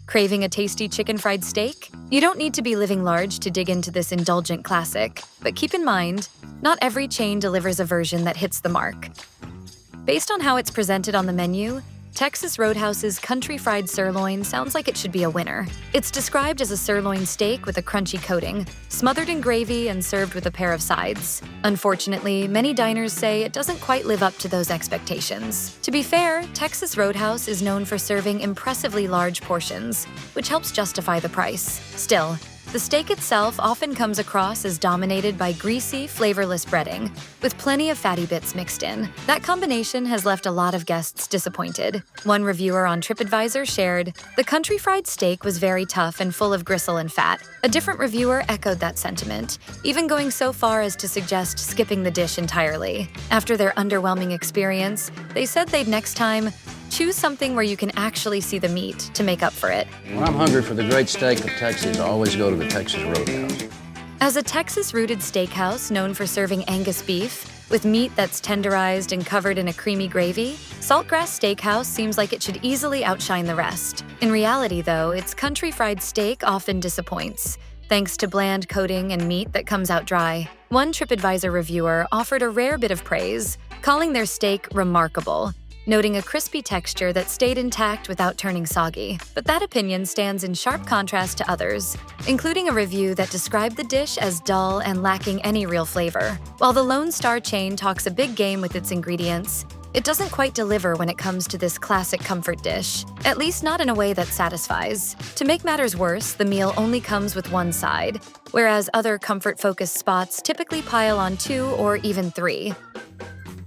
Craving a tasty chicken fried steak? You don't need to be living large to dig into this indulgent classic, but keep in mind, not every chain delivers a version that hits the mark. Based on how it's presented on the menu, Texas Roadhouse's country fried sirloin sounds like it should be a winner. It's described as a sirloin steak with a crunchy coating, smothered in gravy and served with a pair of sides. Unfortunately, many diners say it doesn't quite live up to those expectations. To be fair, Texas Roadhouse is known for serving impressively large portions, which helps justify the price. Still, the steak itself often comes across as dominated by greasy, flavorless breading, with plenty of fatty bits mixed in. That combination has left a lot of guests disappointed. One reviewer on TripAdvisor shared, "The country fried steak was very tough and full of gristle and fat." A different reviewer echoed that sentiment, even going so far as to suggest skipping the dish entirely. After their underwhelming experience, they said they'd next time choose something where you can actually see the meat to make up for it. When I'm hungry for the great steak of Texas, I always go to the Texas Roadhouse. As a Texas-rooted steakhouse known for serving Angus beef, with meat that's tenderized and covered in a creamy gravy, Saltgrass Steakhouse seems like it should easily outshine the rest. In reality, though, its country fried steak often disappoints, thanks to bland coating and meat that comes out dry. One TripAdvisor reviewer offered a rare bit of praise, calling their steak remarkable, noting a crispy texture that stayed intact without turning soggy. But that opinion stands in sharp contrast to others, including a review that described the dish as dull and lacking any real flavor. While the Lone Star chain talks a big game with its ingredients, it doesn't quite deliver when it comes to this classic comfort dish, at least not in a way that satisfies. To make matters worse, the meal only comes with one side, whereas other comfort-focused spots typically pile on 2 or even 3.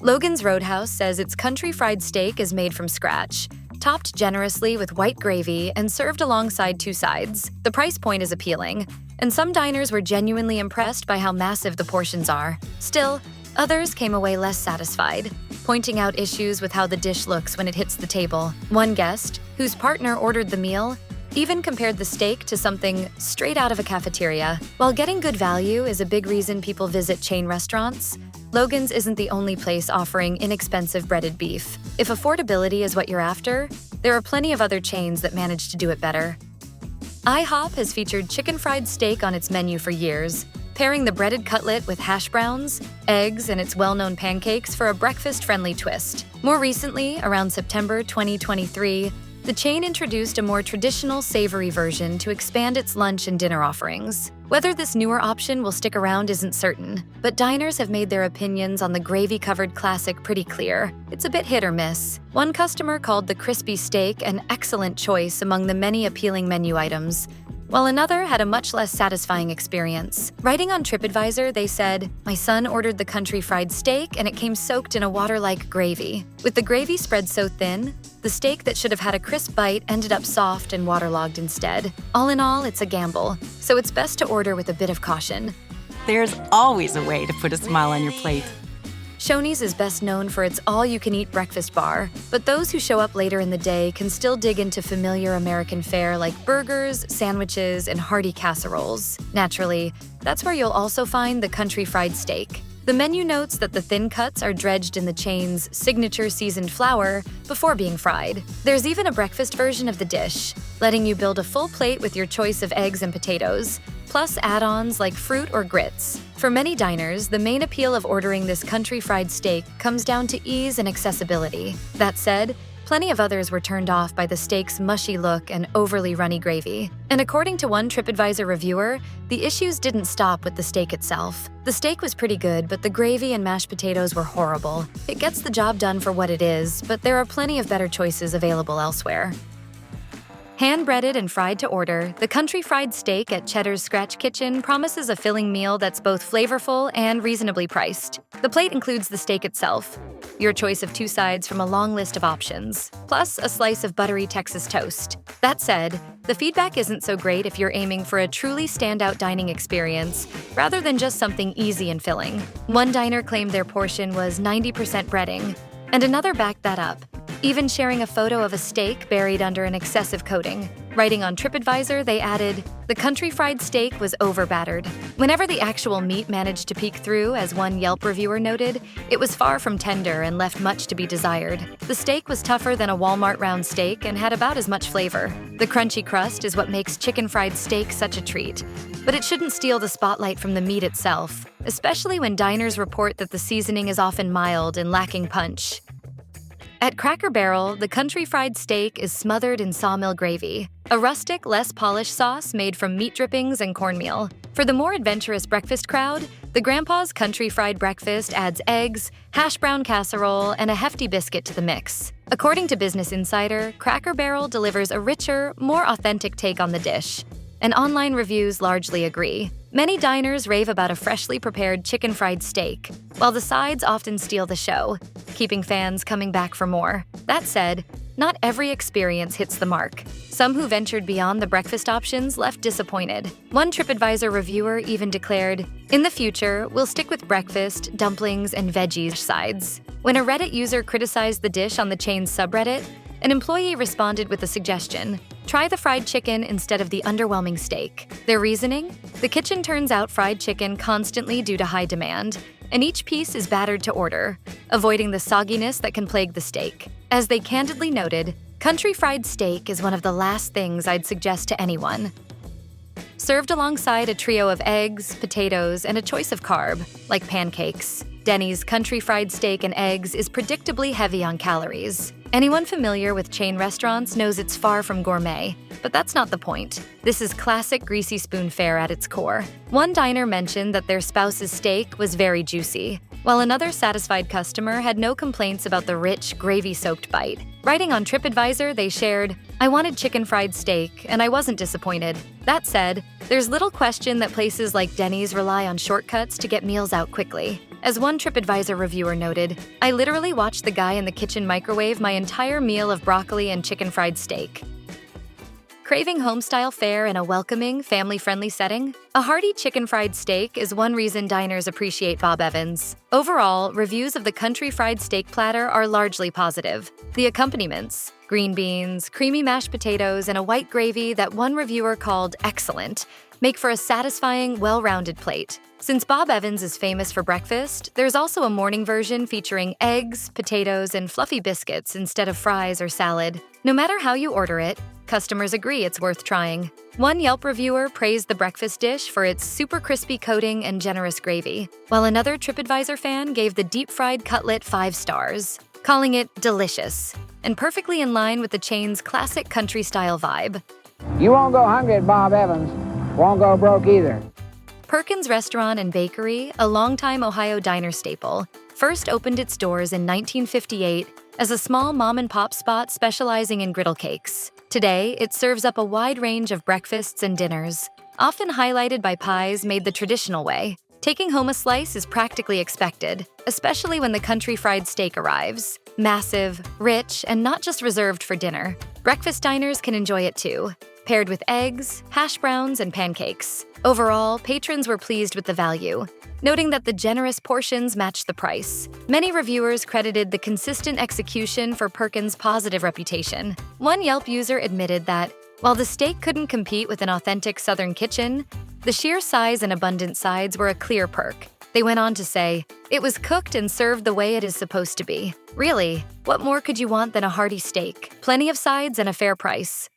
Logan's Roadhouse says its country fried steak is made from scratch, topped generously with white gravy and served alongside 2 sides. The price point is appealing, and some diners were genuinely impressed by how massive the portions are. Still, others came away less satisfied, pointing out issues with how the dish looks when it hits the table. One guest, whose partner ordered the meal, even compared the steak to something straight out of a cafeteria. While getting good value is a big reason people visit chain restaurants, Logan's isn't the only place offering inexpensive breaded beef. If affordability is what you're after, there are plenty of other chains that manage to do it better. IHOP has featured chicken fried steak on its menu for years, pairing the breaded cutlet with hash browns, eggs, and its well-known pancakes for a breakfast-friendly twist. More recently, around September 2023, the chain introduced a more traditional savory version to expand its lunch and dinner offerings. Whether this newer option will stick around isn't certain, but diners have made their opinions on the gravy-covered classic pretty clear. It's a bit hit or miss. One customer called the crispy steak an excellent choice among the many appealing menu items, while another had a much less satisfying experience. Writing on TripAdvisor, they said, "My son ordered the country fried steak and it came soaked in a water-like gravy. With the gravy spread so thin, the steak that should have had a crisp bite ended up soft and waterlogged instead. All in all, it's a gamble, so it's best to order with a bit of caution." There's always a way to put a smile on your plate. Shoney's is best known for its all-you-can-eat breakfast bar, but those who show up later in the day can still dig into familiar American fare like burgers, sandwiches, and hearty casseroles. Naturally, that's where you'll also find the country fried steak. The menu notes that the thin cuts are dredged in the chain's signature seasoned flour before being fried. There's even a breakfast version of the dish, letting you build a full plate with your choice of eggs and potatoes, plus add-ons like fruit or grits. For many diners, the main appeal of ordering this country fried steak comes down to ease and accessibility. That said, plenty of others were turned off by the steak's mushy look and overly runny gravy. And according to one TripAdvisor reviewer, the issues didn't stop with the steak itself. The steak was pretty good, but the gravy and mashed potatoes were horrible. It gets the job done for what it is, but there are plenty of better choices available elsewhere. Hand-breaded and fried to order, the country fried steak at Cheddar's Scratch Kitchen promises a filling meal that's both flavorful and reasonably priced. The plate includes the steak itself, your choice of 2 sides from a long list of options, plus a slice of buttery Texas toast. That said, the feedback isn't so great if you're aiming for a truly standout dining experience, rather than just something easy and filling. One diner claimed their portion was 90% breading, and another backed that up, even sharing a photo of a steak buried under an excessive coating. Writing on TripAdvisor, they added, "The country fried steak was over-battered." Whenever the actual meat managed to peek through, as one Yelp reviewer noted, it was far from tender and left much to be desired. The steak was tougher than a Walmart round steak and had about as much flavor. The crunchy crust is what makes chicken fried steak such a treat. But it shouldn't steal the spotlight from the meat itself, especially when diners report that the seasoning is often mild and lacking punch. At Cracker Barrel, the country fried steak is smothered in sawmill gravy, a rustic, less polished sauce made from meat drippings and cornmeal. For the more adventurous breakfast crowd, the Grandpa's Country Fried Breakfast adds eggs, hash brown casserole, and a hefty biscuit to the mix. According to Business Insider, Cracker Barrel delivers a richer, more authentic take on the dish, and online reviews largely agree. Many diners rave about a freshly prepared chicken fried steak, while the sides often steal the show, keeping fans coming back for more. That said, not every experience hits the mark. Some who ventured beyond the breakfast options left disappointed. One TripAdvisor reviewer even declared, "In the future, we'll stick with breakfast, dumplings, and veggies sides." When a Reddit user criticized the dish on the chain's subreddit, an employee responded with a suggestion: try the fried chicken instead of the underwhelming steak. Their reasoning? The kitchen turns out fried chicken constantly due to high demand, and each piece is battered to order, avoiding the sogginess that can plague the steak. As they candidly noted, country fried steak is one of the last things I'd suggest to anyone. Served alongside a trio of eggs, potatoes, and a choice of carb, like pancakes, Denny's country fried steak and eggs is predictably heavy on calories. Anyone familiar with chain restaurants knows it's far from gourmet, but that's not the point. This is classic greasy spoon fare at its core. One diner mentioned that their spouse's steak was very juicy, while another satisfied customer had no complaints about the rich, gravy-soaked bite. Writing on TripAdvisor, they shared, "I wanted chicken fried steak, and I wasn't disappointed." That said, there's little question that places like Denny's rely on shortcuts to get meals out quickly. As one TripAdvisor reviewer noted, "I literally watched the guy in the kitchen microwave my entire meal of broccoli and chicken fried steak." Craving home-style fare in a welcoming, family-friendly setting? A hearty chicken fried steak is one reason diners appreciate Bob Evans. Overall, reviews of the country fried steak platter are largely positive. The accompaniments, green beans, creamy mashed potatoes, and a white gravy that one reviewer called excellent, make for a satisfying, well-rounded plate. Since Bob Evans is famous for breakfast, there's also a morning version featuring eggs, potatoes, and fluffy biscuits instead of fries or salad. No matter how you order it, customers agree it's worth trying. One Yelp reviewer praised the breakfast dish for its super crispy coating and generous gravy, while another TripAdvisor fan gave the deep-fried cutlet 5 stars, calling it delicious and perfectly in line with the chain's classic country-style vibe. You won't go hungry at Bob Evans. Won't go broke either. Perkins Restaurant and Bakery, a longtime Ohio diner staple, first opened its doors in 1958 as a small mom-and-pop spot specializing in griddle cakes. Today, it serves up a wide range of breakfasts and dinners, often highlighted by pies made the traditional way. Taking home a slice is practically expected, especially when the country fried steak arrives. Massive, rich, and not just reserved for dinner. Breakfast diners can enjoy it too, paired with eggs, hash browns, and pancakes. Overall, patrons were pleased with the value, noting that the generous portions matched the price. Many reviewers credited the consistent execution for Perkins' positive reputation. One Yelp user admitted that, while the steak couldn't compete with an authentic Southern kitchen, the sheer size and abundant sides were a clear perk. They went on to say, "It was cooked and served the way it is supposed to be. Really, what more could you want than a hearty steak? Plenty of sides and a fair price."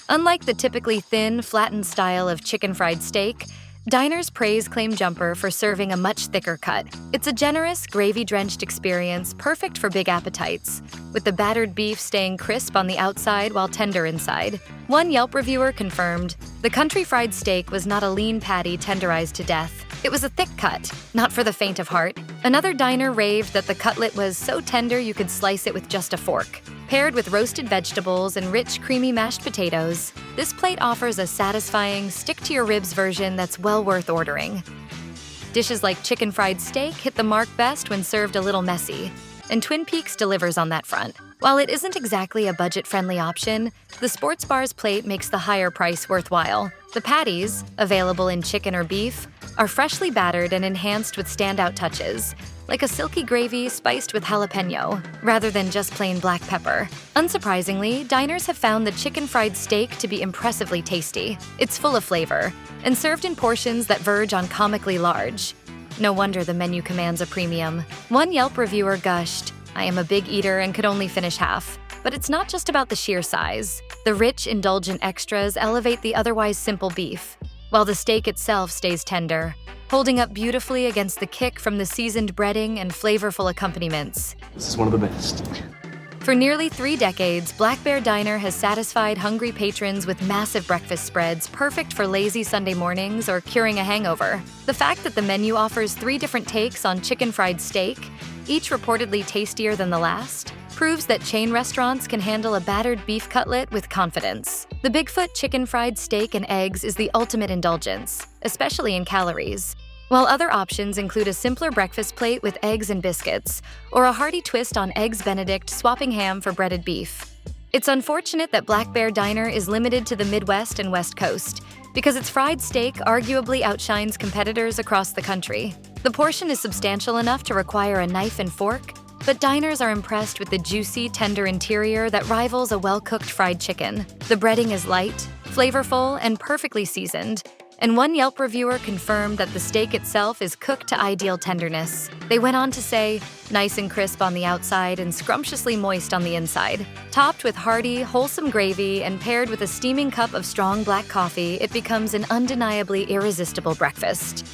Unlike the typically thin, flattened style of chicken fried steak, diners praise Claim Jumper for serving a much thicker cut. It's a generous, gravy-drenched experience perfect for big appetites, with the battered beef staying crisp on the outside while tender inside. One Yelp reviewer confirmed, "The country fried steak was not a lean patty tenderized to death. It was a thick cut, not for the faint of heart." Another diner raved that the cutlet was so tender you could slice it with just a fork. Paired with roasted vegetables and rich, creamy mashed potatoes, this plate offers a satisfying, stick-to-your-ribs version that's well worth ordering. Dishes like chicken fried steak hit the mark best when served a little messy, and Twin Peaks delivers on that front. While it isn't exactly a budget-friendly option, the sports bar's plate makes the higher price worthwhile. The patties, available in chicken or beef, are freshly battered and enhanced with standout touches, like a silky gravy spiced with jalapeno, rather than just plain black pepper. Unsurprisingly, diners have found the chicken fried steak to be impressively tasty. It's full of flavor, and served in portions that verge on comically large. No wonder the menu commands a premium. One Yelp reviewer gushed, "I am a big eater and could only finish half." But it's not just about the sheer size. The rich, indulgent extras elevate the otherwise simple beef, while the steak itself stays tender, holding up beautifully against the kick from the seasoned breading and flavorful accompaniments. This is one of the best. For nearly 3 decades, Black Bear Diner has satisfied hungry patrons with massive breakfast spreads perfect for lazy Sunday mornings or curing a hangover. The fact that the menu offers 3 different takes on chicken fried steak, each reportedly tastier than the last, proves that chain restaurants can handle a battered beef cutlet with confidence. The Bigfoot chicken fried steak and eggs is the ultimate indulgence, especially in calories, while other options include a simpler breakfast plate with eggs and biscuits, or a hearty twist on Eggs Benedict swapping ham for breaded beef. It's unfortunate that Black Bear Diner is limited to the Midwest and West Coast, because its fried steak arguably outshines competitors across the country. The portion is substantial enough to require a knife and fork, but diners are impressed with the juicy, tender interior that rivals a well-cooked fried chicken. The breading is light, flavorful, and perfectly seasoned, and one Yelp reviewer confirmed that the steak itself is cooked to ideal tenderness. They went on to say, "Nice and crisp on the outside and scrumptiously moist on the inside." Topped with hearty, wholesome gravy and paired with a steaming cup of strong black coffee, it becomes an undeniably irresistible breakfast.